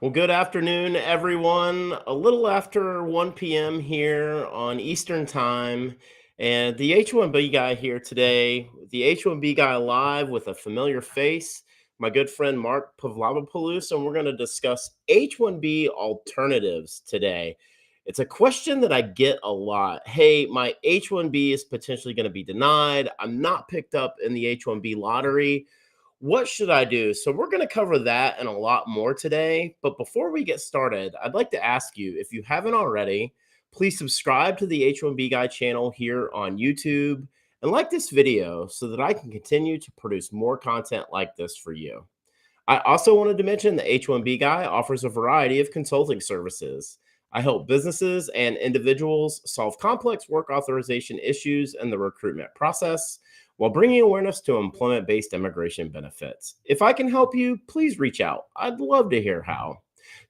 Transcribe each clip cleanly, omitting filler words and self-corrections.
Well, good afternoon, everyone. A little after 1 p.m. here on Eastern Time. And the H1B guy here today, the H1B guy live with a familiar face, my good friend Marc Pavlopoulos. And we're going to discuss H1B alternatives today. It's a question that I get a lot. Hey, my H1B is potentially going to be denied. I'm not picked up in the H1B lottery. What should I do? So, we're going to cover that and a lot more today. But before we get started, I'd like to ask you, if you haven't already, please subscribe to the H1B Guy channel here on YouTube and like this video so that I can continue to produce more content like this for you. I also wanted to mention the H1B Guy offers a variety of consulting services. I help businesses and individuals solve complex work authorization issues in the recruitment process while bringing awareness to employment based immigration benefits. If I can help you, please reach out. I'd love to hear how.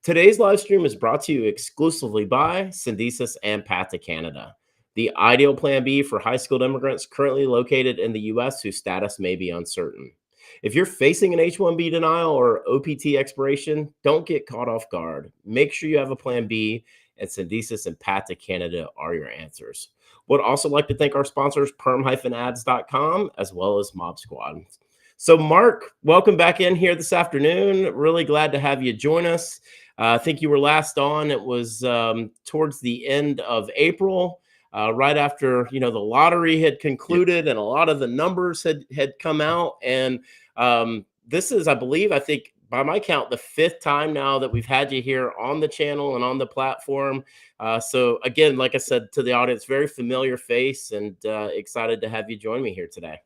Today's live stream is brought to you exclusively by Syndesus and Path to Canada, the ideal plan B for high skilled immigrants currently located in the US whose status may be uncertain. If you're facing an H1B denial or OPT expiration, don't get caught off guard. Make sure you have a plan B, and Syndesus and Path to Canada are your answers. Would also like to thank our sponsors, PERM-ads.com, as well as Mob Squad. So, Marc, welcome back in here this afternoon. Really glad to have you join us. I think you were last on. It was towards the end of April. Right after the lottery had concluded and a lot of the numbers had come out, and this is, I think by my count, the fifth time now that we've had you here on the channel and on the platform. So again, like I said to the audience, very familiar face, and excited to have you join me here today.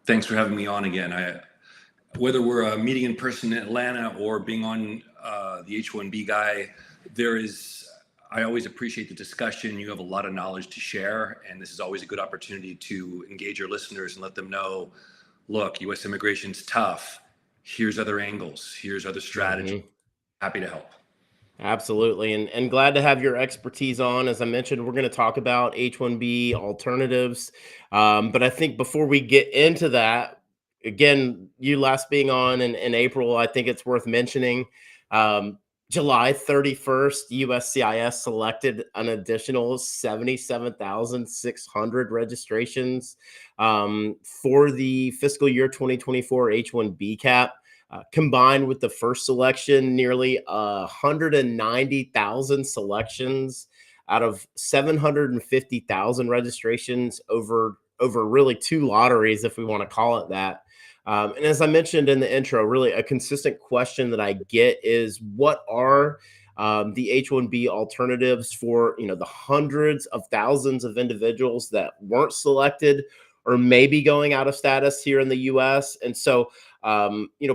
Thanks for having me on again. Whether we're meeting in person in Atlanta or being on the H1B Guy, I always appreciate the discussion. You have a lot of knowledge to share, and this is always a good opportunity to engage your listeners and let them know, look, U.S. immigration's tough. Here's other angles. Here's other strategies. Happy to help. Absolutely. And glad to have your expertise on. As I mentioned, we're going to talk about H1B alternatives. But I think before we get into that, again, you last being on in April, I think it's worth mentioning. July 31st, USCIS selected an additional 77,600 registrations for the fiscal year 2024 H1B cap. Combined with the first selection, nearly 190,000 selections out of 750,000 registrations over really two lotteries, if we want to call it that. And as I mentioned in the intro, really a consistent question that I get is, what are the H1B alternatives for the hundreds of thousands of individuals that weren't selected or maybe going out of status here in the U.S. And so,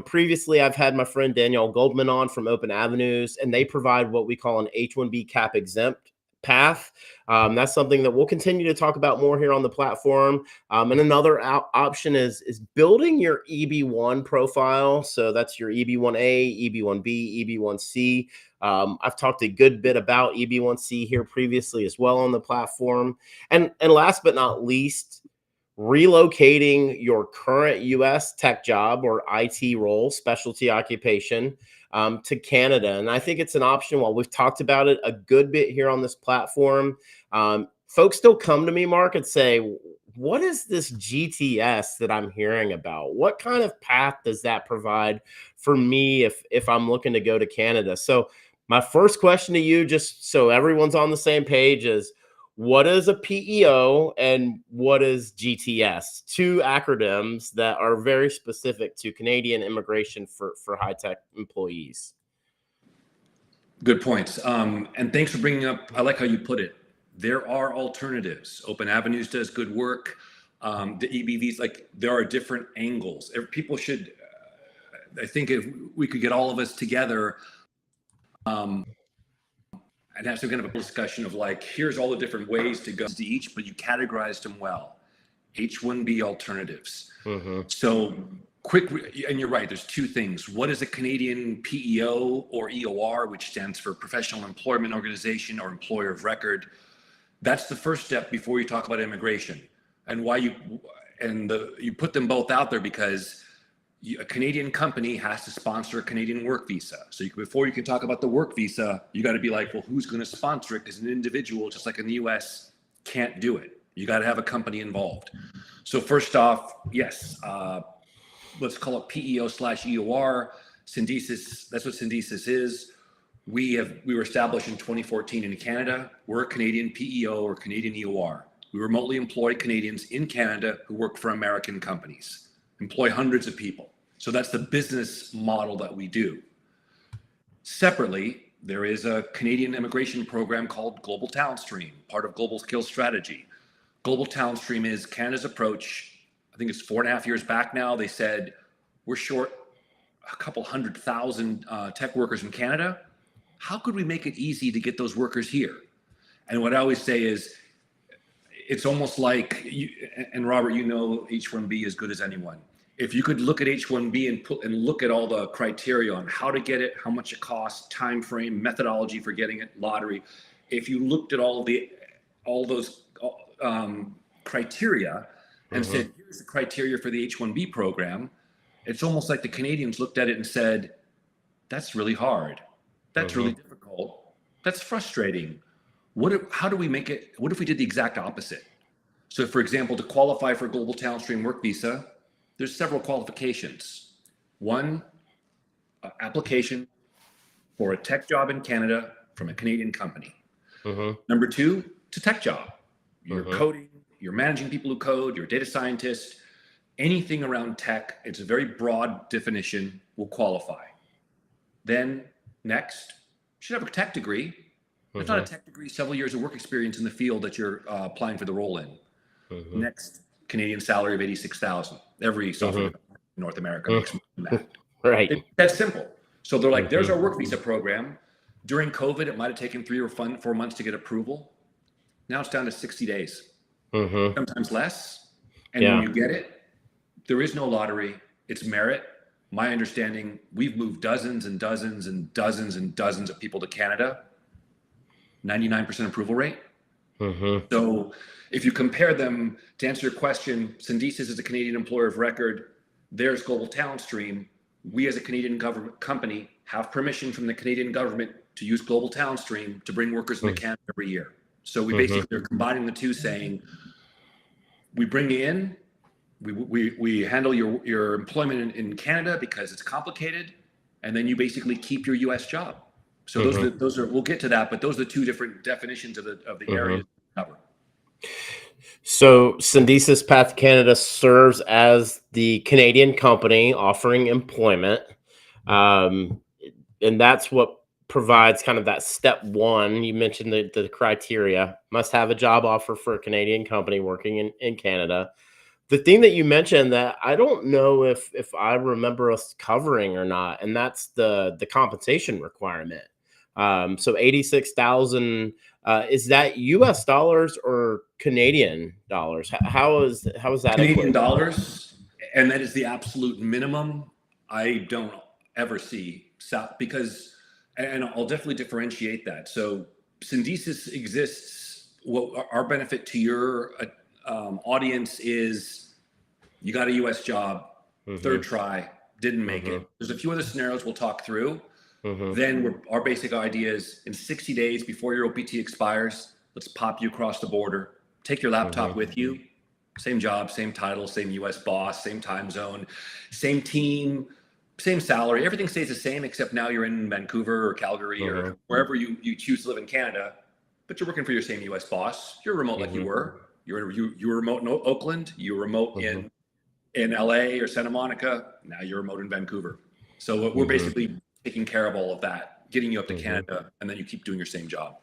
previously I've had my friend Danielle Goldman on from Open Avenues, and they provide what we call an H1B cap exempt path. That's something that we'll continue to talk about more here on the platform. And another option is building your EB1 profile. So that's your EB1A, EB1B, EB1C. I've talked a good bit about EB1C here previously as well on the platform. And last but not least, relocating your current U.S. tech job or IT role, specialty occupation, to Canada. And I think it's an option. While we've talked about it a good bit here on this platform, folks still come to me, Marc, and say, what is this GTS that I'm hearing about? What kind of path does that provide for me if I'm looking to go to Canada? So my first question to you, just so everyone's on the same page, is, what is a PEO and what is GTS? Two acronyms that are very specific to Canadian immigration for high-tech employees. Good points. And thanks for bringing up, I like how you put it. There are alternatives. Open Avenues does good work. The EBVs, there are different angles. People should, I think if we could get all of us together, and have some kind of a discussion of here's all the different ways to go to each, but you categorized them well. H1B alternatives. So quick, and you're right, there's two things. What is a Canadian PEO or EOR, which stands for Professional Employment Organization or Employer of Record? That's the first step before you talk about immigration. And why you put them both out there, because a Canadian company has to sponsor a Canadian work visa. So before you can talk about the work visa, you got to be like, well, who's going to sponsor it? Because an individual, just like in the US, can't do it. You got to have a company involved. So first off, yes, let's call it PEO/EOR. Syndesus, that's what Syndesus is. We were established in 2014 in Canada. We're a Canadian PEO or Canadian EOR. We remotely employ Canadians in Canada who work for American companies, employ hundreds of people. So that's the business model that we do. Separately, there is a Canadian immigration program called Global Talent Stream, part of Global Skills Strategy. Global Talent Stream is Canada's approach. I think it's 4.5 years back now. They said, we're short a couple 100,000 tech workers in Canada. How could we make it easy to get those workers here? And what I always say is, it's almost like, and Robert, you know H1B as good as anyone. If you could look at H1B and look at all the criteria on how to get it, how much it costs, time frame, methodology for getting it, lottery. If you looked at all those criteria and said, here's the criteria for the H1B program, it's almost like the Canadians looked at it and said, that's really hard. That's really difficult. That's frustrating. How do we make it? What if we did the exact opposite? So for example, to qualify for Global Talent Stream work visa, there's several qualifications. One, application for a tech job in Canada from a Canadian company. Number two, it's a tech job. You're coding, you're managing people who code, you're a data scientist, anything around tech, it's a very broad definition, will qualify. Then next, you should have a tech degree. If not a tech degree, several years of work experience in the field that you're applying for the role in. Next, Canadian salary of 86,000. Every software in North America makes more than that. Right. That's simple. So they're like, there's our work visa program. During COVID, it might have taken 3 or 4 months to get approval. Now it's down to 60 days, sometimes less. And when you get it, there is no lottery. It's merit. My understanding, we've moved dozens and dozens and dozens and dozens of people to Canada. 99% approval rate. So if you compare them, to answer your question, Syndesus is a Canadian employer of record. There's Global Talent Stream. We as a Canadian government company have permission from the Canadian government to use Global Talent Stream to bring workers into Canada every year. So we basically are combining the two, saying, we bring you in, we handle your employment in Canada because it's complicated, and then you basically keep your US job. So those are we'll get to that, but those are the two different definitions of the areas we cover. So Syndesus Path Canada serves as the Canadian company offering employment. And that's what provides kind of that step one. You mentioned the criteria: must have a job offer for a Canadian company working in Canada. The thing that you mentioned that I don't know if I remember us covering or not, and that's the compensation requirement. So 86,000, is that US dollars or Canadian dollars? How is that? Canadian dollars, and that is the absolute minimum. I don't ever see because, and I'll definitely differentiate that. So Syndesus exists. What our benefit to your audience is, you got a US job, third try, didn't make it. There's a few other scenarios we'll talk through. Then our basic idea is, in 60 days before your OPT expires, let's pop you across the border, take your laptop with you, same job, same title, same US boss, same time zone, same team, same salary. Everything stays the same, except now you're in Vancouver or Calgary or wherever you choose to live in Canada, but you're working for your same US boss. You're remote like you were. You were remote in Oakland, you were remote in LA or Santa Monica, now you're remote in Vancouver. So we're basically taking care of all of that, getting you up to Canada, and then you keep doing your same job.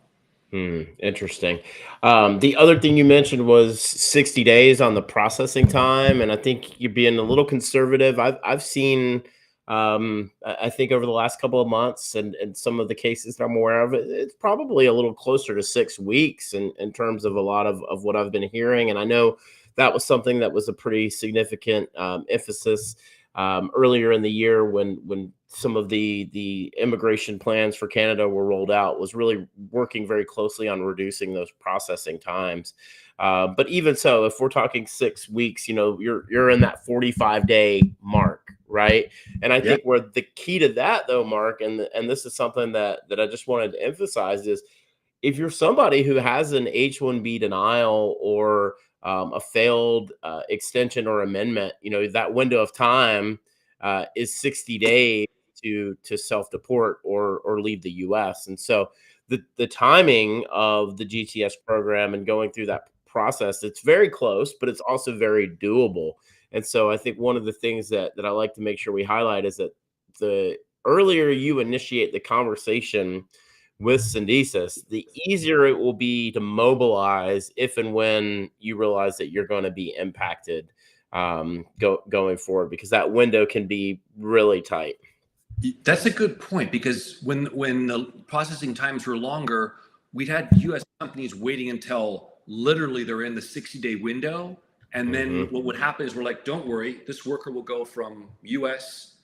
Interesting. The other thing you mentioned was 60 days on the processing time, and I think you're being a little conservative. I've seen, I think over the last couple of months, and some of the cases that I'm aware of, it's probably a little closer to 6 weeks in terms of a lot of what I've been hearing. And I know that was something that was a pretty significant emphasis earlier in the year when some of the immigration plans for Canada were rolled out, was really working very closely on reducing those processing times. But even so, if we're talking 6 weeks, you're in that 45-day mark, right? And I Yeah. think where the key to that, though, Mark, and this is something that I just wanted to emphasize is if you're somebody who has an H-1B denial or a failed extension or amendment, that window of time is 60 days to self-deport or leave the U.S. And so the timing of the GTS program and going through that process, it's very close, but it's also very doable. And so I think one of the things that I like to make sure we highlight is that the earlier you initiate the conversation with Syndesus, the easier it will be to mobilize if and when you realize that you're going to be impacted going forward, because that window can be really tight. That's a good point, because when the processing times were longer, we'd had U.S. companies waiting until literally they're in the 60-day window. And then what would happen is we're like, don't worry, this worker will go from U.S.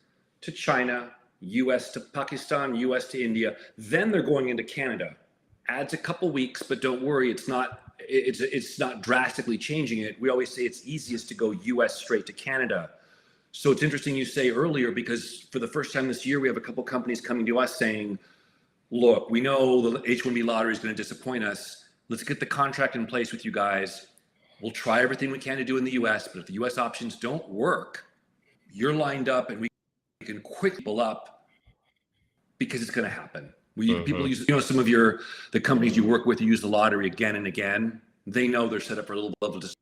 to China, U.S. to Pakistan, U.S. to India. Then they're going into Canada. Adds a couple weeks, but don't worry, it's not drastically changing it. We always say it's easiest to go U.S. straight to Canada. So it's interesting you say earlier, because for the first time this year, we have a couple companies coming to us saying, look, we know the H-1B lottery is going to disappoint us. Let's get the contract in place with you guys. We'll try everything we can to do in the US, but if the US options don't work, you're lined up and we can quickly pull up, because it's going to happen. People use, some of the companies you work with, you use the lottery again and again. They know they're set up for a little level of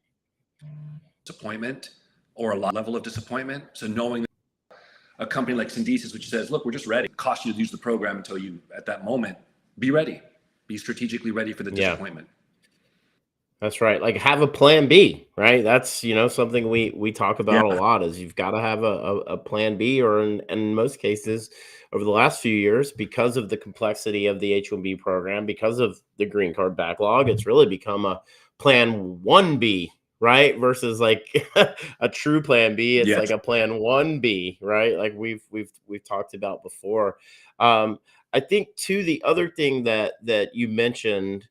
disappointment, or a level of disappointment. So knowing a company like Syndesus, which says, look, we're just ready, it costs you to use the program until you, at that moment, be ready, be strategically ready for the disappointment. That's right. Like, have a plan B, right? That's, something we talk about a lot, is you've got to have a plan B, or in most cases over the last few years, because of the complexity of the H-1B program, because of the green card backlog, it's really become a plan 1B, right? Versus like a true plan B. It's like a plan 1B, right? Like we've talked about before. I think too, the other thing that you mentioned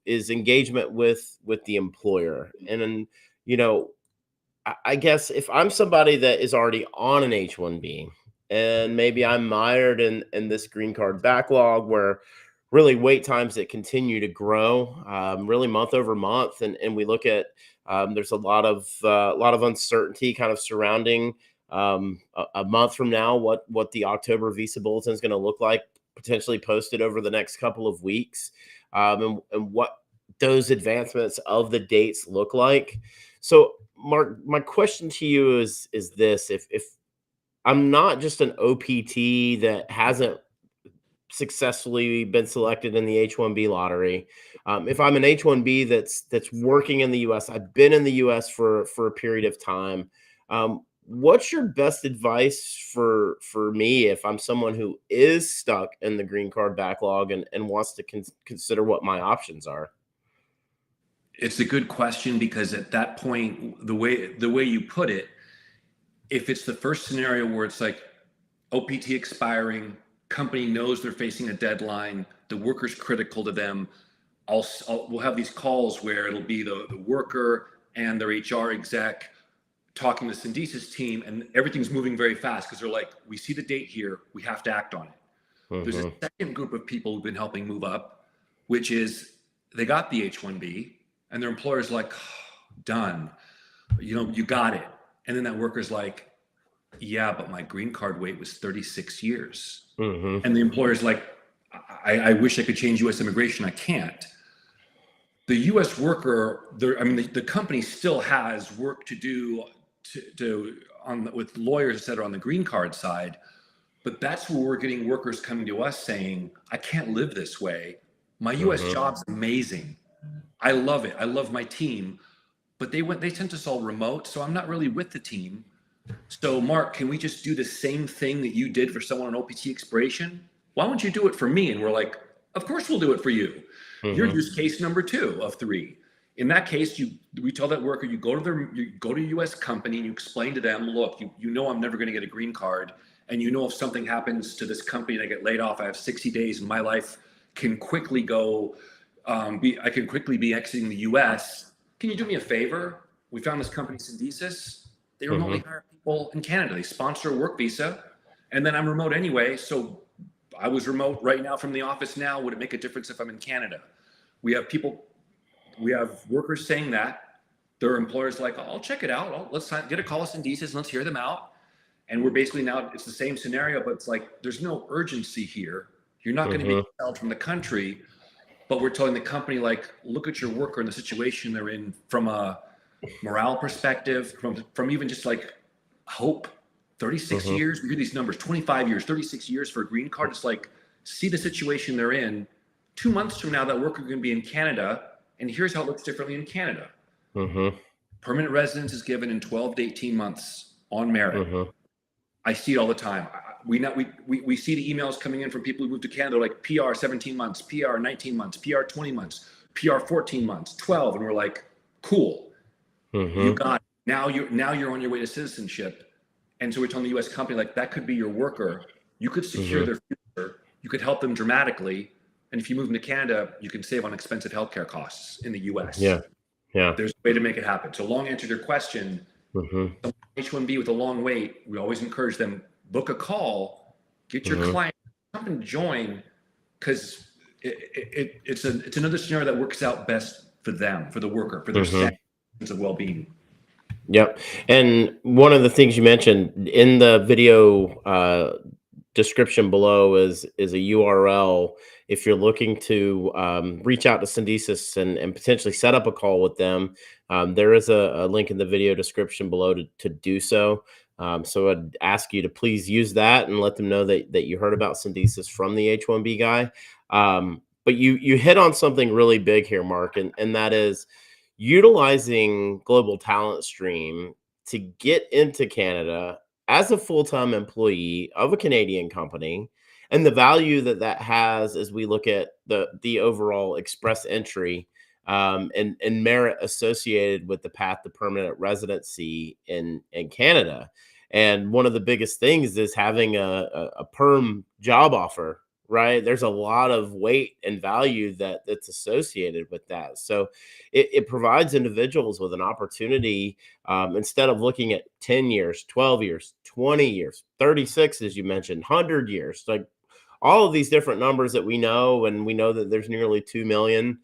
is engagement with the employer. And then, I guess if I'm somebody that is already on an H-1B, and maybe I'm mired in this green card backlog, where really wait times that continue to grow, really month over month, and we look at there's a lot of uncertainty kind of surrounding a month from now what the October visa bulletin is going to look like, potentially posted over the next couple of weeks, and what those advancements of the dates look like. So, Mark, my question to you is this: if I'm not just an OPT that hasn't successfully been selected in the H-1B lottery, if I'm an H-1B that's working in the U.S., I've been in the U.S. for a period of time, what's your best advice for me if I'm someone who is stuck in the green card backlog and wants to consider what my options are? It's a good question, because at that point, the way you put it, if it's the first scenario where it's like OPT expiring, company knows they're facing a deadline, the worker's critical to them, we'll have these calls where it'll be the worker and their HR exec talking to the Syndesus team, and everything's moving very fast, because they're like, we see the date here, we have to act on it. There's a second group of people who've been helping move up, which is they got the H-1B and their employer's like, oh, done, you got it. And then that worker's like, yeah, but my green card wait was 36 years. And the employer's like, I wish I could change U.S. immigration. I can't. The U.S. worker, the company still has work to do with lawyers, et cetera, on the green card side. But that's where we're getting workers coming to us saying, I can't live this way. My U.S. job's amazing. I love it. I love my team. But they tend to all remote, so I'm not really with the team. So, Mark, can we just do the same thing that you did for someone on OPT expiration? Why don't you do it for me? And we're like, of course we'll do it for you. You're use case number 2 of 3. In that case, we tell that worker, you go to a U.S. company and you explain to them, look, you know I'm never going to get a green card, and if something happens to this company and I get laid off, I have 60 days and my life can quickly go, I can quickly be exiting the U.S. Can you do me a favor? We found this company, Syndesus. they remotely hire people in Canada. They sponsor a work visa, and then I'm remote anyway. So I was remote right now from the office now. Would it make a difference if I'm in Canada? We have workers saying that. Their employers like, I'll check it out. Let's get a call with Syndesus and let's hear them out. And we're basically now, it's the same scenario, but it's like, there's no urgency here. You're not going to be expelled from the country, but we're telling the company, like, look at your worker and the situation they're in from a morale perspective, from even just like hope. 36 years, we hear these numbers, 25 years, 36 years for a green card. It's like, see the situation they're in. 2 months from now, that worker can be in Canada, and here's how it looks differently in Canada. Permanent residence is given in 12 to 18 months on merit. I see it all the time. We see the emails coming in from people who moved to Canada, like PR 17 months, PR 19 months, PR 20 months, PR 14 months, 12, and we're like, cool, you got it. Now you're on your way to citizenship. And so we're telling the US company, like, that could be your worker. You could secure their future. You could help them dramatically. And if you move into Canada, you can save on expensive healthcare costs in the US. Yeah. There's a way to make it happen. So long answer to your question, H1B with a long wait, we always encourage them, book a call, get your client, come and join, because it's another scenario that works out best for them, for the worker, for their sense of well-being. Yep. And one of the things you mentioned in the video description below is a URL. If you're looking to reach out to Syndesus and potentially set up a call with them, there is a link in the video description below to do so. So I'd ask you to please use that and let them know that you heard about Syndesus from the H1B guy. But you hit on something really big here, Mark, and that is utilizing Global Talent Stream to get into Canada as a full-time employee of a Canadian company, and the value that has as we look at the overall express entry and merit associated with the path to permanent residency in Canada. And one of the biggest things is having a perm job offer, right? There's a lot of weight and value that's associated with that. So it provides individuals with an opportunity, instead of looking at 10 years, 12 years, 20 years, 36, as you mentioned, 100 years, like all of these different numbers that we know. And we know that there's nearly 2 million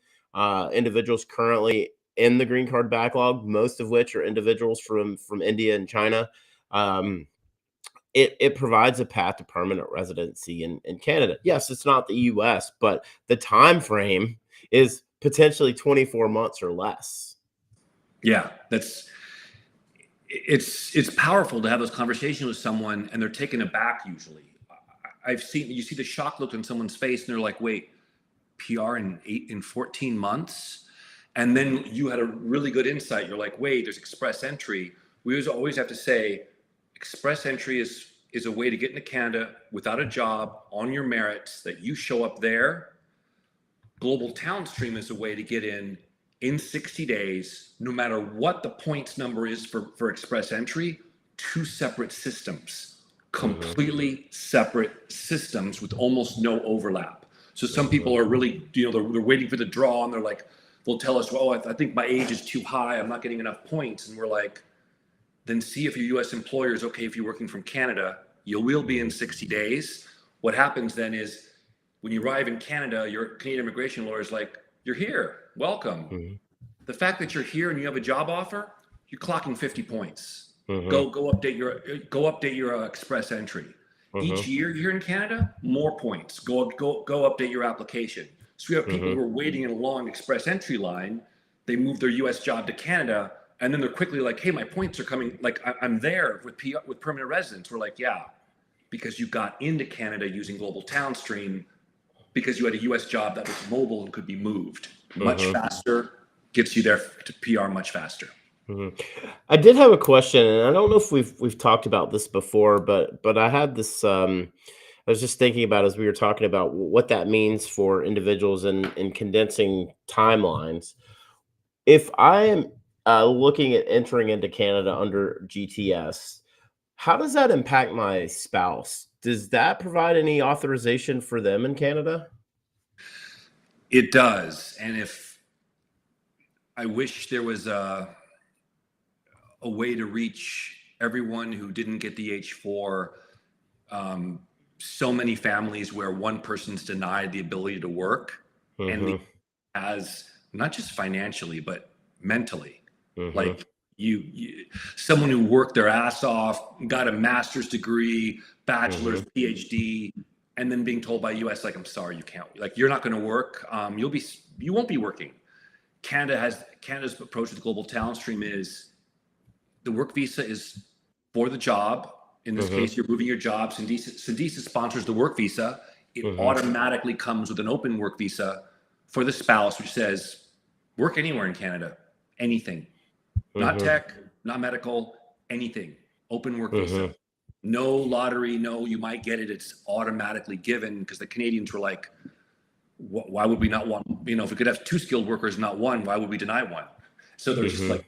individuals currently in the green card backlog, most of which are individuals from India and China. It provides a path to permanent residency in Canada. Yes, it's not the US, but the time frame is potentially 24 months or less. Yeah, it's powerful to have those conversations with someone and they're taken aback usually. You see the shock look on someone's face and they're like, wait, PR in 14 months? And then you had a really good insight. You're like, wait, there's express entry. We always have to say, express entry is a way to get into Canada without a job on your merits, that you show up there. Global Talent Stream is a way to get in 60 days, no matter what the points number is for express entry. 2 separate systems, completely separate systems with almost no overlap. So some people are really, they're waiting for the draw and they'll tell us, well, I think my age is too high, I'm not getting enough points. And we're like, then see if your US employer is okay if you're working from Canada. You will be in 60 days. What happens then is when you arrive in Canada, your Canadian immigration lawyer is like, you're here, welcome. The fact that you're here and you have a job offer, you're clocking 50 points. Go update your express entry. Each year you're here in Canada, more points. Go update your application. So we have people who are waiting in a long express entry line. They move their US job to Canada, and then they're quickly like, hey, my points are coming. Like, I'm there with permanent residence. We're like, yeah, because you got into Canada using Global Talent Stream, because you had a US job that was mobile and could be moved much faster, gets you there to PR much faster. I did have a question, and I don't know if we've talked about this before, but I had this. I was just thinking about as we were talking about what that means for individuals in condensing timelines. If I am looking at entering into Canada under GTS, how does that impact my spouse? Does that provide any authorization for them in Canada? It does. And if I wish there was a way to reach everyone who didn't get the H4, so many families where one person's denied the ability to work and Mm-hmm. as not just financially, but mentally. Mm-hmm. Like someone who worked their ass off, got a master's degree, bachelor's, PhD, and then being told by US, like, I'm sorry, you can't, like, you're not going to work. You won't be working. Canada's approach with the global talent stream is the work visa is for the job. In this case, you're moving your job. Syndesus sponsors the work visa. It automatically comes with an open work visa for the spouse, which says work anywhere in Canada, anything, not tech, not medical, anything, open work visa. No lottery, no, you might get it. It's automatically given because the Canadians were like, why would we not want, if we could have 2 skilled workers, not 1, why would we deny 1? So they're just like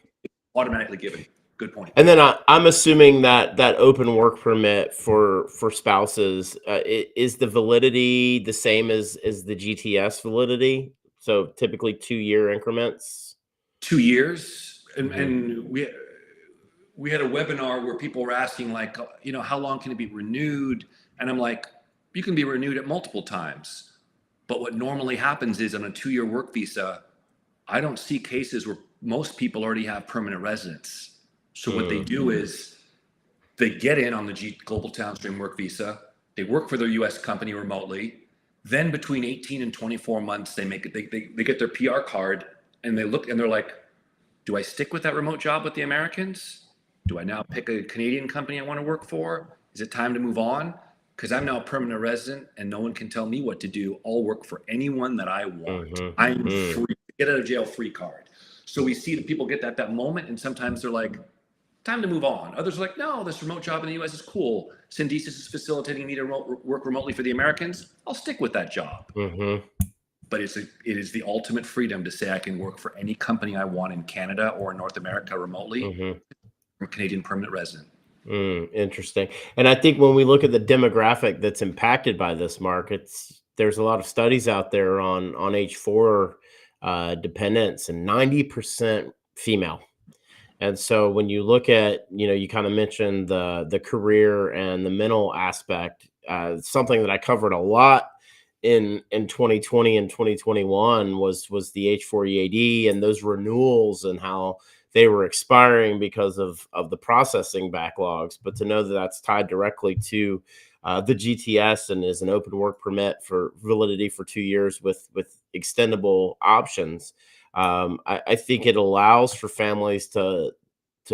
automatically given. Good point. And then I'm assuming that open work permit for spouses, is the validity the same as the GTS validity? So typically 2-year increments. 2 years, and we had a webinar where people were asking, like, how long can it be renewed? And I'm like, you can be renewed at multiple times. But what normally happens is on a 2-year work visa, I don't see cases where most people already have permanent residence. So what they do is they get in on the Global Talent Stream work visa. They work for their U.S. company remotely. Then between 18 and 24 months, they get their PR card and they look and they're like, do I stick with that remote job with the Americans? Do I now pick a Canadian company I want to work for? Is it time to move on? Because I'm now a permanent resident and no one can tell me what to do. I'll work for anyone that I want. I'm free, get out of jail free card. So we see that people get that moment, and sometimes they're like, time to move on. Others are like, no, this remote job in the US is cool. Syndesus is facilitating me to work remotely for the Americans. I'll stick with that job. But it is the ultimate freedom to say I can work for any company I want in Canada or in North America remotely. I'm a Canadian permanent resident. Interesting. And I think when we look at the demographic that's impacted by this, Mark, there's a lot of studies out there on H4 dependents, and 90% female. And so when you look at, you kind of mentioned the career and the mental aspect, something that I covered a lot in 2020 and 2021 was the H4 EAD and those renewals and how they were expiring because of the processing backlogs. But to know that that's tied directly to the GTS and is an open work permit for validity for 2 years with extendable options, I think it allows for families to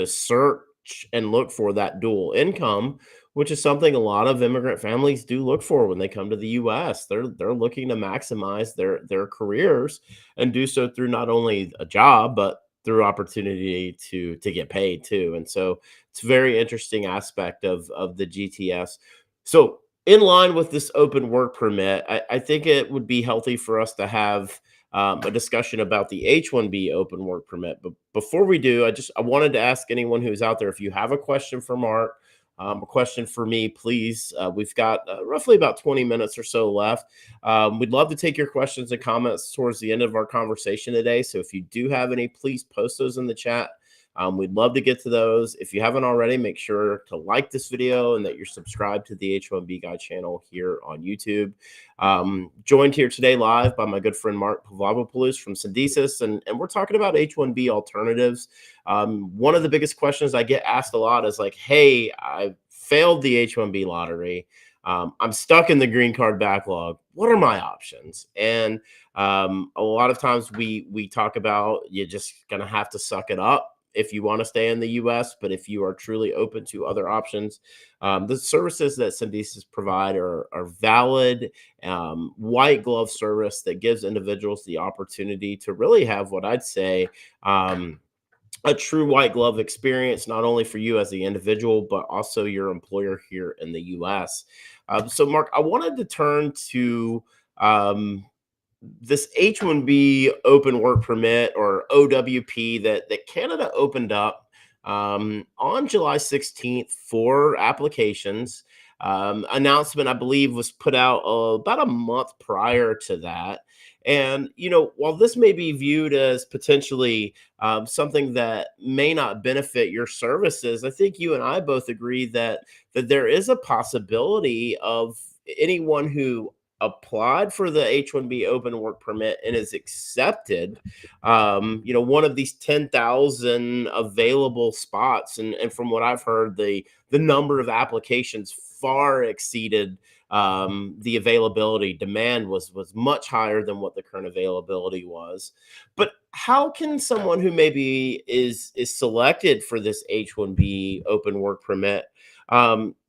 search and look for that dual income, which is something a lot of immigrant families do look for when they come to the U.S. They're looking to maximize their careers and do so through not only a job but through opportunity to get paid too. And so it's a very interesting aspect of the GTS. So in line with this open work permit, I think it would be healthy for us to have a discussion about the H1B open work permit. But before we do, I wanted to ask anyone who's out there, if you have a question for Mark, a question for me, please. We've got roughly about 20 minutes or so left. We'd love to take your questions and comments towards the end of our conversation today. So if you do have any, please post those in the chat. We'd love to get to those. If you haven't already, make sure to like this video and that you're subscribed to the H1B Guy channel here on YouTube. Joined here today live by my good friend Marc Pavlopoulos from Syndesus, and we're talking about H1B alternatives. One of the biggest questions I get asked a lot is like, hey, I failed the H1B lottery. I'm stuck in the green card backlog. What are my options? And a lot of times we talk about you're just going to have to suck it up if you want to stay in the U.S., but if you are truly open to other options, the services that Syndesus provide are valid, white glove service that gives individuals the opportunity to really have what I'd say a true white glove experience, not only for you as the individual, but also your employer here in the U.S. So, Mark, I wanted to turn to this H1B open work permit, or OWP, that Canada opened up on July 16th for applications. announcement, I believe, was put out about a month prior to that. And, while this may be viewed as potentially something that may not benefit your services, I think you and I both agree that there is a possibility of anyone who applied for the H-1B open work permit and is accepted, one of these 10,000 available spots. And from what I've heard, the number of applications far exceeded the availability. Demand was much higher than what the current availability was. But how can someone who maybe is selected for this H-1B open work permit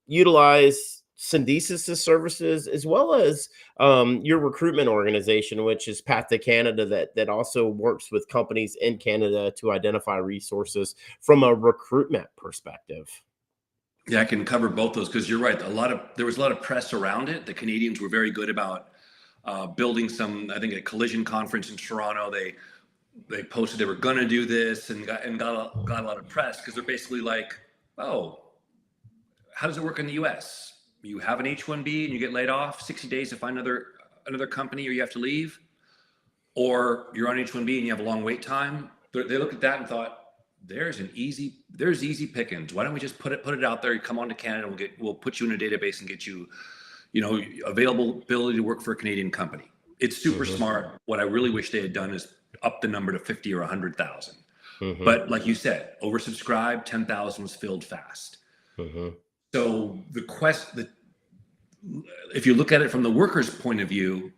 utilize Syndesus' services, as well as your recruitment organization, which is Path to Canada, that also works with companies in Canada to identify resources from a recruitment perspective? Yeah, I can cover both those because you're right. There was a lot of press around it. The Canadians were very good about building some. I think a collision conference in Toronto. They posted they were going to do this and got a lot of press because they're basically like, oh, how does it work in the U.S.? You have an H-1B and you get laid off, 60 days to find another company, or you have to leave, or you're on H-1B and you have a long wait time. They looked at that and thought, there's easy pickings. Why don't we just put it out there? You come on to Canada, we'll put you in a database and get you, availability to work for a Canadian company. It's super smart. What I really wish they had done is up the number to 50 or 100,000. But like you said, oversubscribed, 10,000 was filled fast. So if you look at it from the worker's point of view,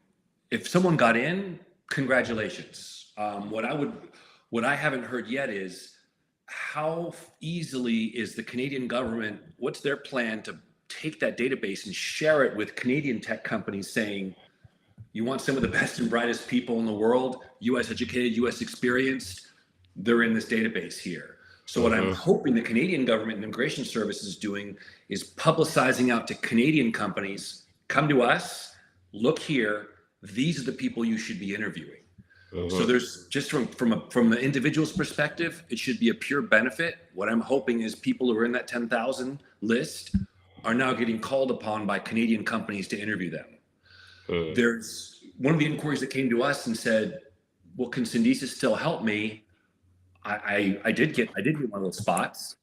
if someone got in, congratulations. What I haven't heard yet is how easily is the Canadian government, what's their plan to take that database and share it with Canadian tech companies saying, you want some of the best and brightest people in the world, US educated, US experienced, they're in this database here. So what I'm hoping the Canadian government and immigration services is doing is publicizing out to Canadian companies, come to us, look here, these are the people you should be interviewing. So there's just from the individual's perspective, it should be a pure benefit. What I'm hoping is people who are in that 10,000 list are now getting called upon by Canadian companies to interview them. There's one of the inquiries that came to us and said, well, can Syndesus still help me? I did get one of those spots,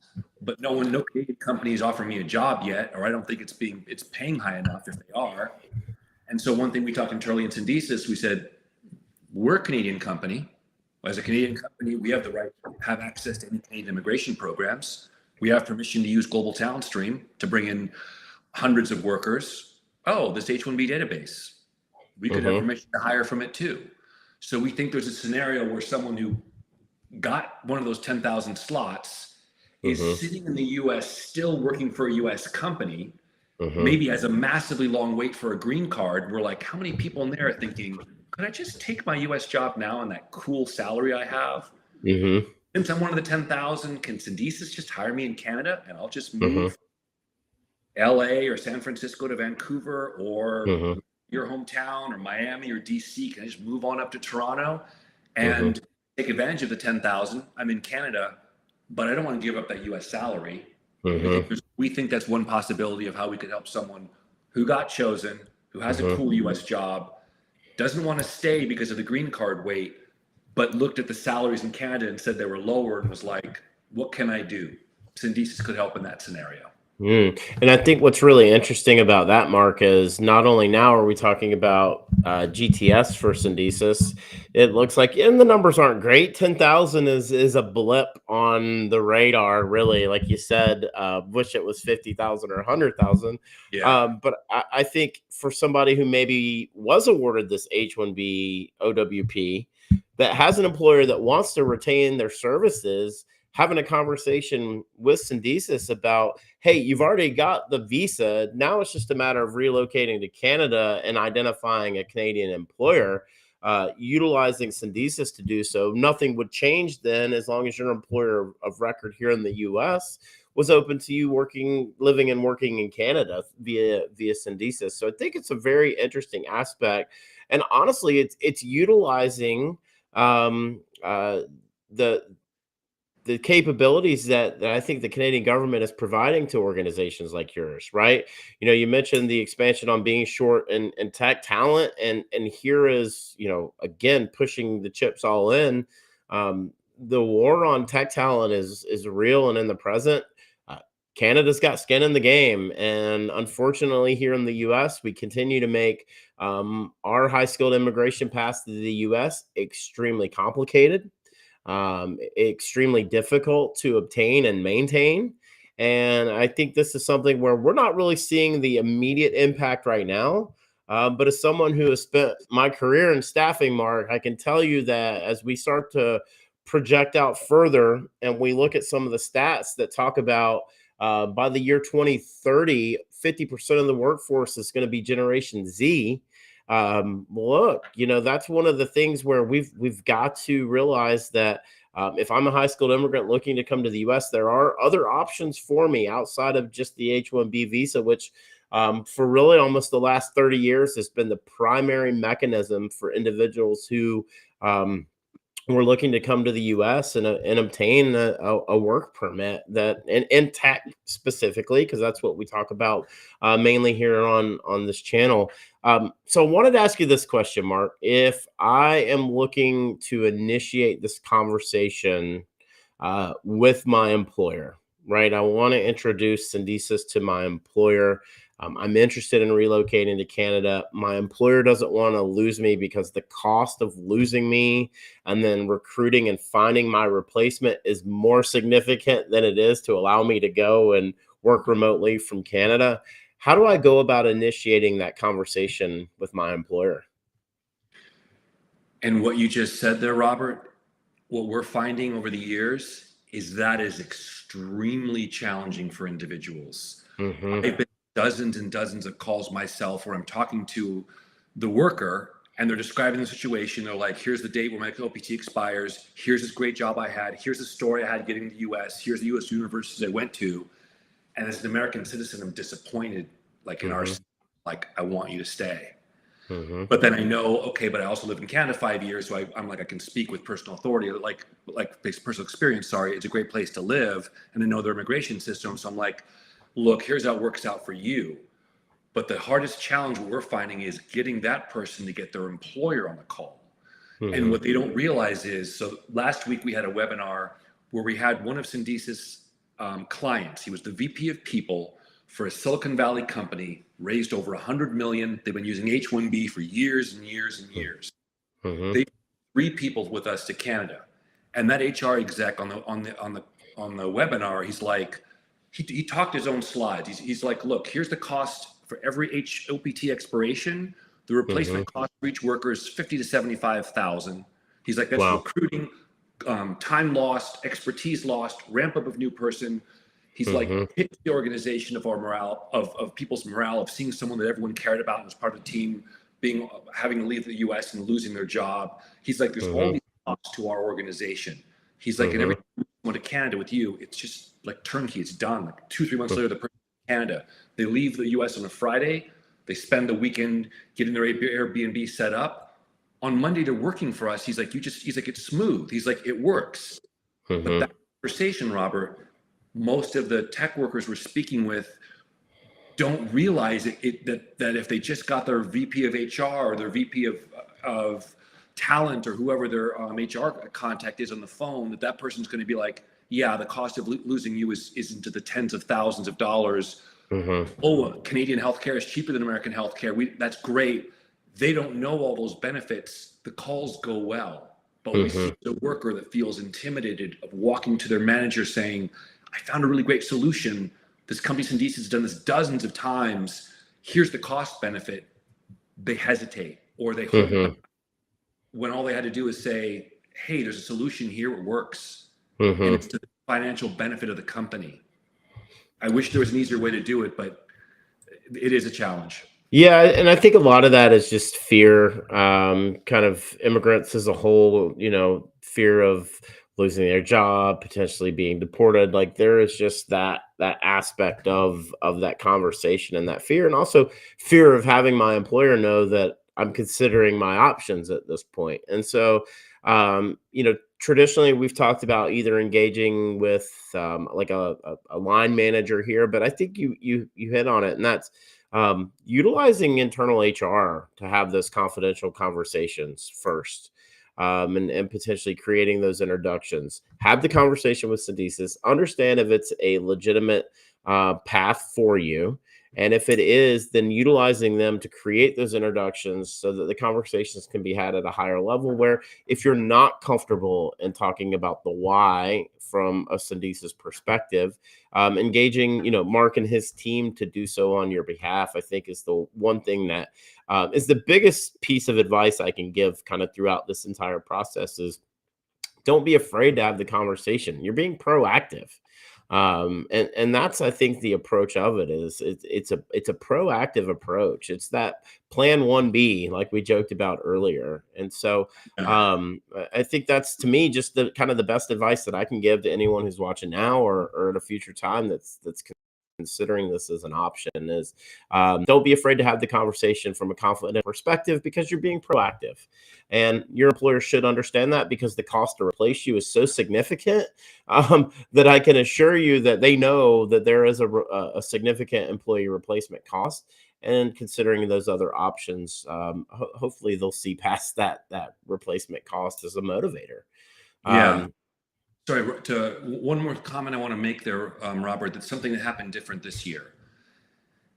but no Canadian company is offering me a job yet, or I don't think it's paying high enough if they are. And so one thing we talked internally in Syndesus, we said, we're a Canadian company. As a Canadian company, we have the right to have access to any Canadian immigration programs. We have permission to use Global Talent Stream to bring in hundreds of workers. Oh, this H-1B database. We could have permission to hire from it too. So we think there's a scenario where someone who got one of those 10,000 slots is sitting in the US still working for a US company, maybe has a massively long wait for a green card. We're like, how many people in there are thinking, could I just take my US job now and that cool salary I have? Since I'm one of the 10,000, can Syndesus just hire me in Canada and I'll just move LA or San Francisco to Vancouver or your hometown or Miami or DC? Can I just move on up to Toronto and take advantage of the 10,000? I'm in Canada, but I don't want to give up that US salary. We think that's one possibility of how we could help someone who got chosen, who has a cool US job, doesn't want to stay because of the green card wait, but looked at the salaries in Canada and said they were lower and was like, what can I do? Syndesus could help in that scenario. And I think what's really interesting about that, Mark, is not only now are we talking about GTS for Syndesus, it looks like, and the numbers aren't great. 10,000 is a blip on the radar, really. Like you said, wish it was 50,000 or 100,000. But I think for somebody who maybe was awarded this H-1B OWP that has an employer that wants to retain their services, having a conversation with Syndesus about, hey, you've already got the visa. Now it's just a matter of relocating to Canada and identifying a Canadian employer, utilizing Syndesus to do so. Nothing would change then as long as your employer of record here in the U.S. was open to you living and working in Canada via Syndesus. So I think it's a very interesting aspect. And honestly, it's utilizing the the capabilities that I think the Canadian government is providing to organizations like yours, right? You mentioned the expansion on being short and tech talent, and here is, again, pushing the chips all in. The war on tech talent is real and in the present. Uh, Canada's got skin in the game, and unfortunately, here in the U.S., we continue to make our high skilled immigration paths to the U.S. extremely complicated, extremely difficult to obtain and maintain. And I think this is something where we're not really seeing the immediate impact right now. But as someone who has spent my career in staffing, Mark, I can tell you that as we start to project out further and we look at some of the stats that talk about by the year 2030, 50% of the workforce is going to be Generation Z. Look, that's one of the things where we've got to realize that if I'm a high skilled immigrant looking to come to the U.S., there are other options for me outside of just the H-1B visa, which for really almost the last 30 years has been the primary mechanism for individuals who we're looking to come to the U.S. and obtain a work permit that in tech specifically, because that's what we talk about mainly here on this channel. So I wanted to ask you this question, Mark. If I am looking to initiate this conversation with my employer, right? I want to introduce Syndesus to my employer. I'm interested in relocating to Canada. My employer doesn't want to lose me because the cost of losing me and then recruiting and finding my replacement is more significant than it is to allow me to go and work remotely from Canada. How do I go about initiating that conversation with my employer? And what you just said there, Robert, what we're finding over the years is that is extremely challenging for individuals. Mm-hmm. I've been dozens and dozens of calls myself where I'm talking to the worker and they're describing the situation. They're like, here's the date where my OPT expires. Here's this great job I had. Here's the story I had getting to the US. Here's the US universities I went to. And as an American citizen, I'm disappointed, like in our, like, I want you to stay. Mm-hmm. But then I know, okay, but I also lived in Canada 5 years. So I'm like, I can speak with personal authority, like based personal experience. Sorry, it's a great place to live. And I know their immigration system. So I'm like, look, here's how it works out for you. But the hardest challenge we're finding is getting that person to get their employer on the call. Mm-hmm. And what they don't realize is, so last week we had a webinar where we had one of Syndesus clients. He was the VP of people for a Silicon Valley company, raised over 100 million. They've been using H1B for years and years and years. Mm-hmm. They 3 people with us to Canada. And that HR exec on the webinar, he's like, he talked his own slides. He's like, look, here's the cost for every OPT expiration. The replacement cost for each worker is 50 to 75,000. He's like, that's recruiting, time lost, expertise lost, ramp up of new person. He's like, hit the organization of our morale, of people's morale, of seeing someone that everyone cared about and was part of the team, having to leave the US and losing their job. He's like, there's all these costs to our organization. He's like, and every time I go to Canada with you, it's just like turnkey, it's done. Like 2-3 months later, the person in Canada, they leave the US on a Friday, they spend the weekend getting their Airbnb set up. On Monday, they're working for us. He's like, it's smooth. He's like, it works. But that conversation, Robert, most of the tech workers we're speaking with don't realize that if they just got their VP of HR or their VP of talent or whoever their HR contact is on the phone, that person's going to be like, yeah, the cost of losing you is into the tens of thousands of dollars. Oh, Canadian healthcare is cheaper than American healthcare. That's great. They don't know all those benefits. The calls go well, but we see the worker that feels intimidated of walking to their manager saying, I found a really great solution. This company Syndesus has done this dozens of times. Here's the cost benefit. They hesitate or they hold back when all they had to do is say, hey, there's a solution here. It works. And it's to the financial benefit of the company. I wish there was an easier way to do it, but it is a challenge. Yeah, and I think a lot of that is just fear, kind of immigrants as a whole, fear of losing their job, potentially being deported. Like there is just that aspect of that conversation and that fear, and also fear of having my employer know that I'm considering my options at this point. And so Traditionally we've talked about either engaging with like a line manager here, but I think you hit on it, and that's utilizing internal HR to have those confidential conversations first. And potentially creating those introductions. Have the conversation with Syndesus. Understand if it's a legitimate path for you. And if it is, then utilizing them to create those introductions so that the conversations can be had at a higher level. Where if you're not comfortable in talking about the why from a Syndesus perspective, engaging, Mark and his team to do so on your behalf, I think is the one thing that is the biggest piece of advice I can give kind of throughout this entire process is don't be afraid to have the conversation. You're being proactive. And that's, I think, the approach of it is it's a proactive approach. It's that plan 1B, like we joked about earlier. And so I think that's, to me, just the kind of the best advice that I can give to anyone who's watching now or at a future time that's considering this as an option is don't be afraid to have the conversation from a confident perspective, because you're being proactive, and your employer should understand that, because the cost to replace you is so significant that I can assure you that they know that there is a significant employee replacement cost. And considering those other options, hopefully they'll see past that replacement cost as a motivator. Yeah. Sorry, one more comment I want to make there, Robert. That's something that happened different this year.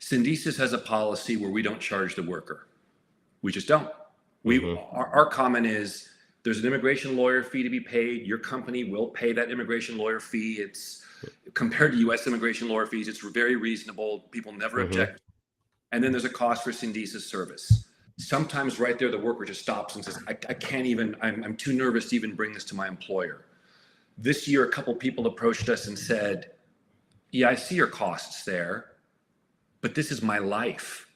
Syndesus has a policy where we don't charge the worker. We just don't. Our comment is there's an immigration lawyer fee to be paid. Your company will pay that immigration lawyer fee. It's compared to U.S. immigration lawyer fees, it's very reasonable. People never object. And then there's a cost for Syndesus service. Sometimes right there, the worker just stops and says, I can't even, I'm too nervous to even bring this to my employer. This year, a couple people approached us and said, yeah, I see your costs there, but this is my life.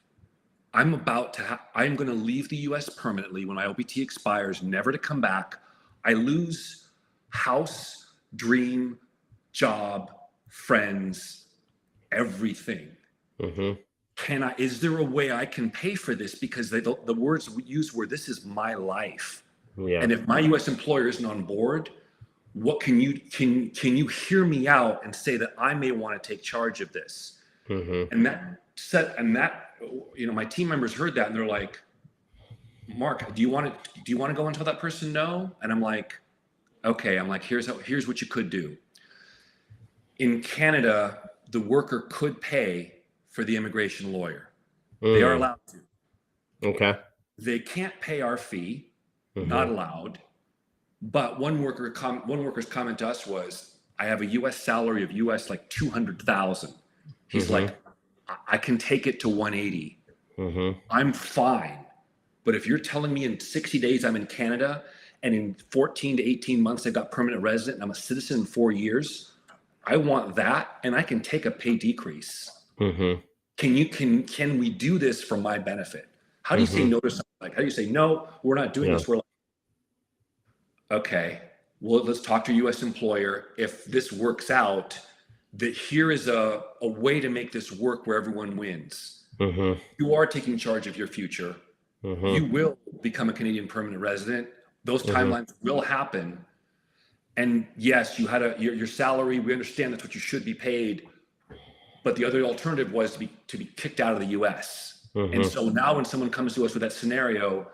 I'm going to leave the US permanently when my OPT expires, never to come back. I lose house, dream, job, friends, everything. Is there a way I can pay for this? Because the words we used were, this is my life. Yeah. And if my US employer isn't on board, what can you hear me out and say that I may want to take charge of this? And that my team members heard that and they're like, Mark, do you want to go and tell that person no? And I'm like, okay. I'm like, here's what you could do. In Canada, the worker could pay for the immigration lawyer. They are allowed to. Okay. They can't pay our fee, not allowed. But one worker's comment to us was, I have a US salary of US like 200,000. He's like, I can take it to 180. I'm fine. But if you're telling me in 60 days I'm in Canada and in 14 to 18 months I've got permanent resident and I'm a citizen in 4 years, I want that, and I can take a pay decrease. Can we do this for my benefit? How do you say no to something? Like, how do you say, no, we're not doing this? We're like, okay, well, let's talk to your US employer. If this works out, that here is a way to make this work where everyone wins. You are taking charge of your future. You will become a Canadian permanent resident. Those timelines will happen. And yes, you had your salary. We understand that's what you should be paid. But the other alternative was to be kicked out of the US. And so now when someone comes to us with that scenario,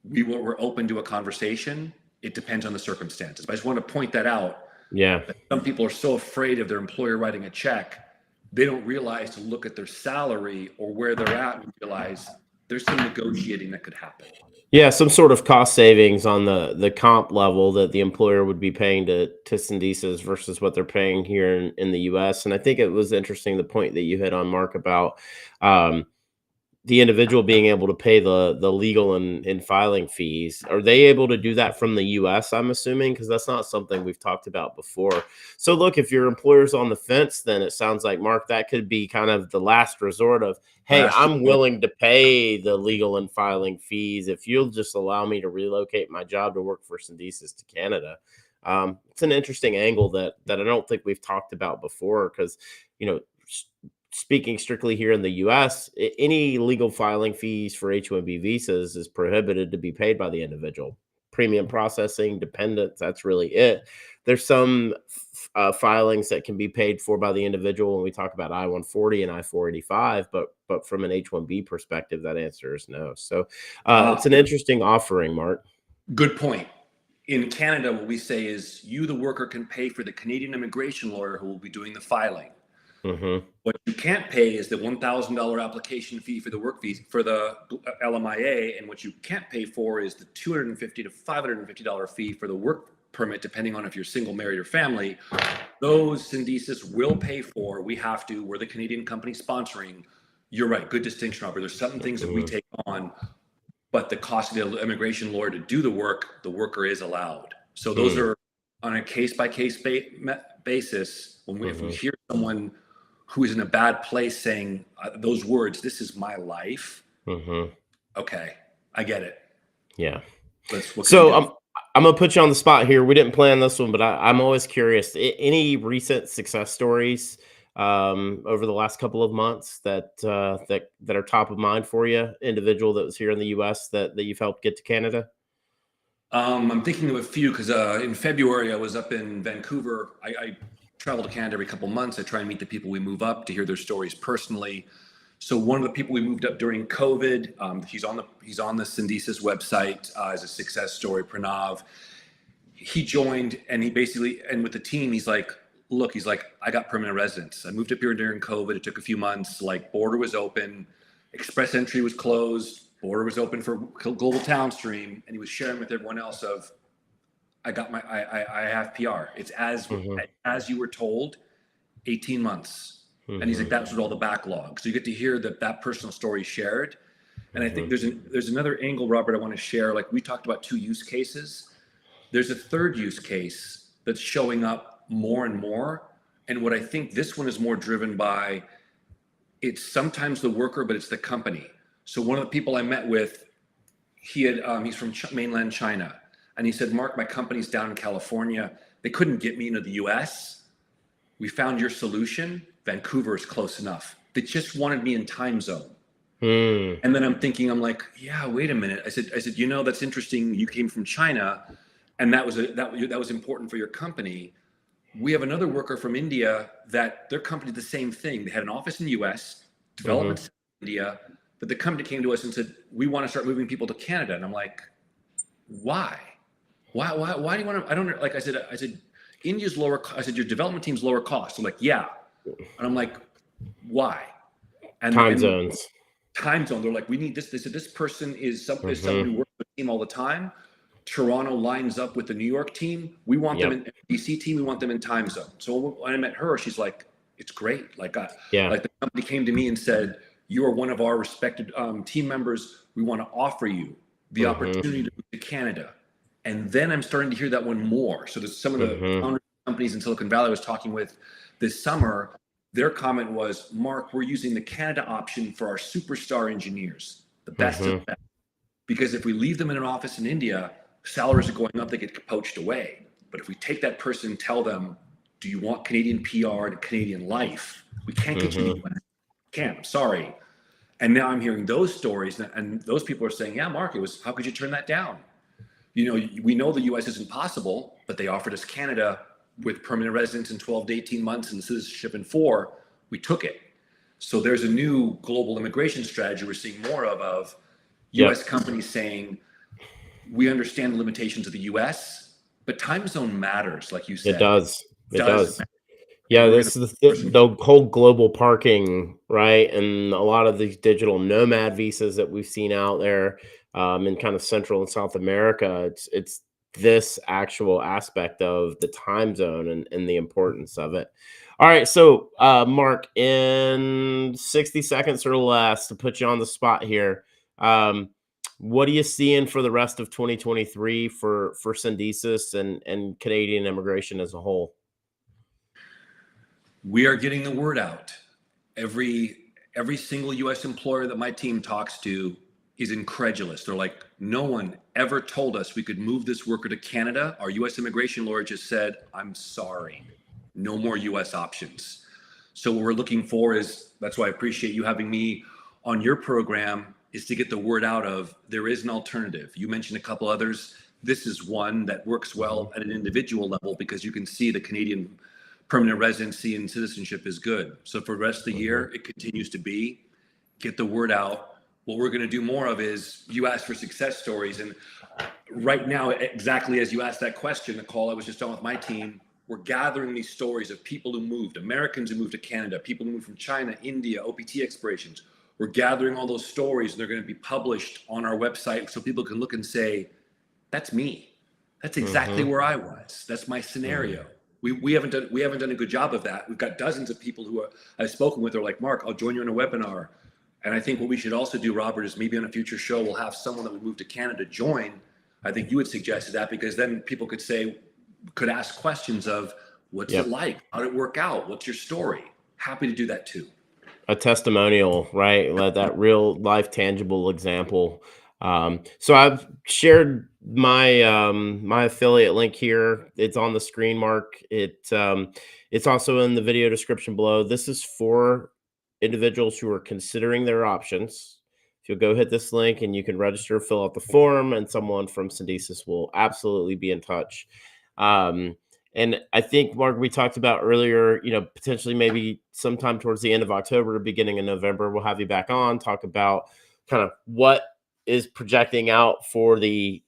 we're open to a conversation. It depends on the circumstances. But I just want to point that out. Yeah. Some people are so afraid of their employer writing a check, they don't realize to look at their salary or where they're at and realize there's some negotiating that could happen. Yeah, some sort of cost savings on the comp level that the employer would be paying to Syndesus versus what they're paying here in the US. And I think it was interesting, the point that you hit on, Mark, about the individual being able to pay the legal and filing fees. Are they able to do that from the US, I'm assuming? Because that's not something we've talked about before. So look, if your employer's on the fence, then it sounds like, Mark, that could be kind of the last resort of, hey, I'm willing to pay the legal and filing fees if you'll just allow me to relocate my job to work for Syndesus to Canada. It's an interesting angle that I don't think we've talked about before, because, speaking strictly here in the US, any legal filing fees for H1B visas is prohibited to be paid by the individual. premium processing, dependents. That's really it. There's some filings that can be paid for by the individual when we talk about I-140 and I-485, but from an H-1B perspective, that answer is no. So it's an interesting offering, Mark. Good point. In Canada, what we say is you, the worker, can pay for the Canadian immigration lawyer who will be doing the filing. What you can't pay is the $1,000 application fee for the work fees for the LMIA, and what you can't pay for is the $250 to $550 fee for the work permit, depending on if you're single, married, or family. Those Syndesus will pay for. We have to. We're the Canadian company sponsoring. You're right. Good distinction, Robert. There's certain things that we take on, but the cost of the immigration lawyer to do the work, the worker is allowed. So those are on a case-by-case basis. If we hear someone who is in a bad place saying those words, "This is my life." Okay, I get it. Yeah. So I'm gonna put you on the spot here. We didn't plan this one, but I'm always curious. Any recent success stories over the last couple of months that are top of mind for you? Individual that was here in the U.S. that you've helped get to Canada? I'm thinking of a few because in February I was up in Vancouver. I travel to Canada every couple months. I try and meet the people we move up to hear their stories personally. So one of the people we moved up during COVID, he's on the Syndesus website as a success story, Pranav. He joined and he basically, and with the team, he's like, look, he's like, I got permanent residence. I moved up here during COVID. It took a few months, like border was open, express entry was closed, border was open for global town stream. And he was sharing with everyone else of, I have PR. It's as you were told, 18 months. And he's like, that's what all the backlog. So you get to hear that personal story shared. And I think there's another angle, Robert, I want to share. Like we talked about 2 use cases. There's a third use case that's showing up more and more. And what I think this one is more driven by, it's sometimes the worker, but it's the company. So one of the people I met with, he's from mainland China. And he said, Mark, my company's down in California. They couldn't get me into the US. We found your solution. Vancouver is close enough. They just wanted me in time zone. And then I'm like, yeah, wait a minute. I said, that's interesting. You came from China and that was important for your company. We have another worker from India that their company did the same thing. They had an office in the US, development in India, but the company came to us and said, we want to start moving people to Canada. And I'm like, why? Why do you want to, I don't like, I said, India's lower. I said, your development team's lower cost. I'm like, yeah. And I'm like, why? And time zones. They're like, we need this. They said, this person is somebody who works with the team all the time. Toronto lines up with the New York team. We want them in DC team. We want them in time zone. So when I met her, she's like, it's great. Like the company came to me and said, you are one of our respected team members. We want to offer you the opportunity to move to Canada. And then I'm starting to hear that one more. So there's some of the founder companies in Silicon Valley I was talking with this summer. Their comment was, Mark, we're using the Canada option for our superstar engineers, the best of the best. Because if we leave them in an office in India, salaries are going up, they get poached away. But if we take that person and tell them, do you want Canadian PR and Canadian life? We can't get you in the US. Can't, I'm sorry. And now I'm hearing those stories and those people are saying, yeah, Mark, how could you turn that down? You know, we know the US isn't possible, but they offered us Canada with permanent residence in 12 to 18 months and citizenship in 4. We took it. So there's a new global immigration strategy we're seeing more of US companies saying, we understand the limitations of the US, but time zone matters, like you said. It does. Yeah, this is the whole global parking, right? And a lot of these digital nomad visas that we've seen out there in kind of Central and South America. It's this actual aspect of the time zone and the importance of it. All right, so Mark, in 60 seconds or less to put you on the spot here, what are you seeing for the rest of 2023 for Syndesus and Canadian immigration as a whole? We are getting the word out. Every single US employer that my team talks to is incredulous. They're like, no one ever told us we could move this worker to Canada. Our US immigration lawyer just said, I'm sorry, no more US options. So what we're looking for is, that's why I appreciate you having me on your program, is to get the word out of there is an alternative. You mentioned a couple others. this is one that works well at an individual level because you can see the Canadian permanent residency and citizenship is good. So for the rest of the year, it continues to be, get the word out. What we're going to do more of is you ask for success stories. And right now, exactly as you asked that question, Nicole, I was just on with my team. We're gathering these stories of people who moved, Americans who moved to Canada, people who moved from China, India, OPT expirations. We're gathering all those stories and they're going to be published on our website so people can look and say, that's me. That's exactly where I was. That's my scenario. We haven't done a good job of that. We've got dozens of people who I've spoken with are like, Mark, I'll join you in a webinar. And I think what we should also do, Robert, is maybe on a future show, we'll have someone that would move to Canada join. I think you would suggest that because then people could ask questions of what's it like? How did it work out? What's your story? Happy to do that too. A testimonial, right? Like that real life tangible example. So I've shared my my affiliate link here. It's on the screen, Mark. It's also in the video description below. This is for individuals who are considering their options. If you'll go hit this link and you can register, fill out the form, and someone from Syndesus will absolutely be in touch. And I think, Mark, we talked about earlier, potentially maybe sometime towards the end of October, beginning of November, we'll have you back on, talk about kind of what is projecting out for the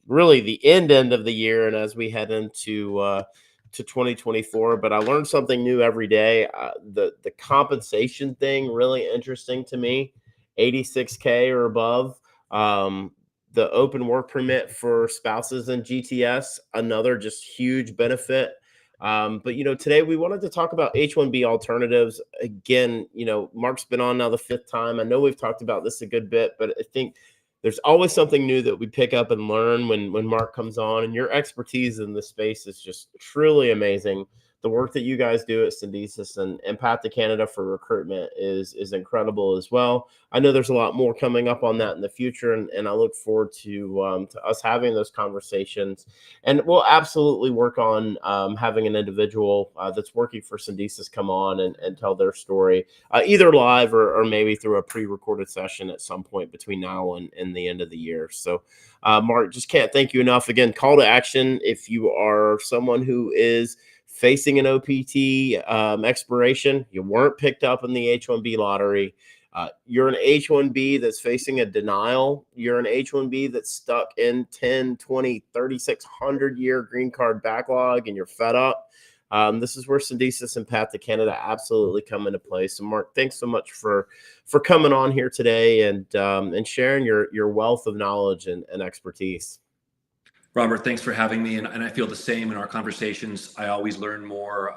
end of the year. And as we head into to 2024, but I learned something new every day. The compensation thing, really interesting to me, 86K or above. The open work permit for spouses and GTS, another just huge benefit. But today we wanted to talk about H1B alternatives. Again, Mark's been on now the 5th time. I know we've talked about this a good bit, but I think there's always something new that we pick up and learn when Mark comes on, and your expertise in this space is just truly amazing. The work that you guys do at Syndesus and Path to Canada for recruitment is incredible as well. I know there's a lot more coming up on that in the future, and I look forward to us having those conversations. And we'll absolutely work on having an individual that's working for Syndesus come on and tell their story, either live or maybe through a pre-recorded session at some point between now and the end of the year. So, Mark, just can't thank you enough. Again, call to action if you are someone who is facing an OPT expiration, you weren't picked up in the H1B lottery, you're an H1B that's facing a denial, you're an H1B that's stuck in 10, 20, 3,600 year green card backlog and you're fed up. This is where Syndesus and Path to Canada absolutely come into play. So, Mark, thanks so much for coming on here today and sharing your wealth of knowledge and expertise. Robert, thanks for having me. And I feel the same in our conversations. I always learn more.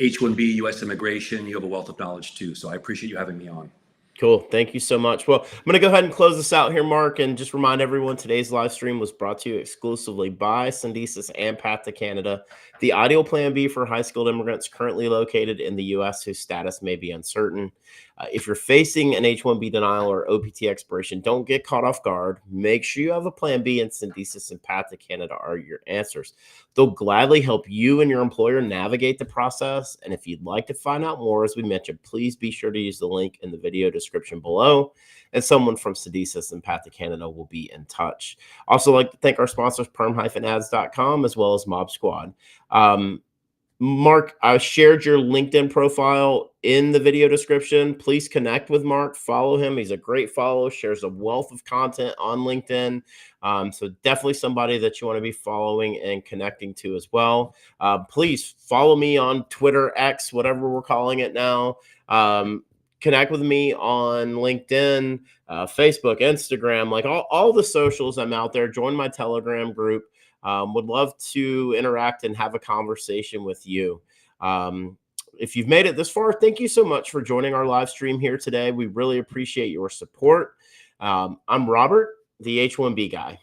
H1B, U.S. immigration, you have a wealth of knowledge too. So I appreciate you having me on. Cool. Thank you so much. Well, I'm going to go ahead and close this out here, Mark, and just remind everyone today's live stream was brought to you exclusively by Syndesus and Path to Canada, the ideal plan B for high-skilled immigrants currently located in the U.S. whose status may be uncertain. If you're facing an H-1B denial or OPT expiration, don't get caught off guard. Make sure you have a plan B, and Syndesus and Path to Canada are your answers. They'll gladly help you and your employer navigate the process. And if you'd like to find out more, as we mentioned, please be sure to use the link in the video description below, and someone from Syndesus and Path to Canada will be in touch. Also, like to thank our sponsors, PERM-ads.com, as well as Mob Squad. Mark, I shared your LinkedIn profile in the video description. Please connect with Mark. Follow him. He's a great follow, shares a wealth of content on LinkedIn. So definitely somebody that you want to be following and connecting to as well. Please follow me on Twitter, X, whatever we're calling it now. Connect with me on LinkedIn, Facebook, Instagram, like all the socials. I'm out there. Join my Telegram group. Would love to interact and have a conversation with you. If you've made it this far, thank you so much for joining our live stream here today. We really appreciate your support. I'm Robert, the H1B guy.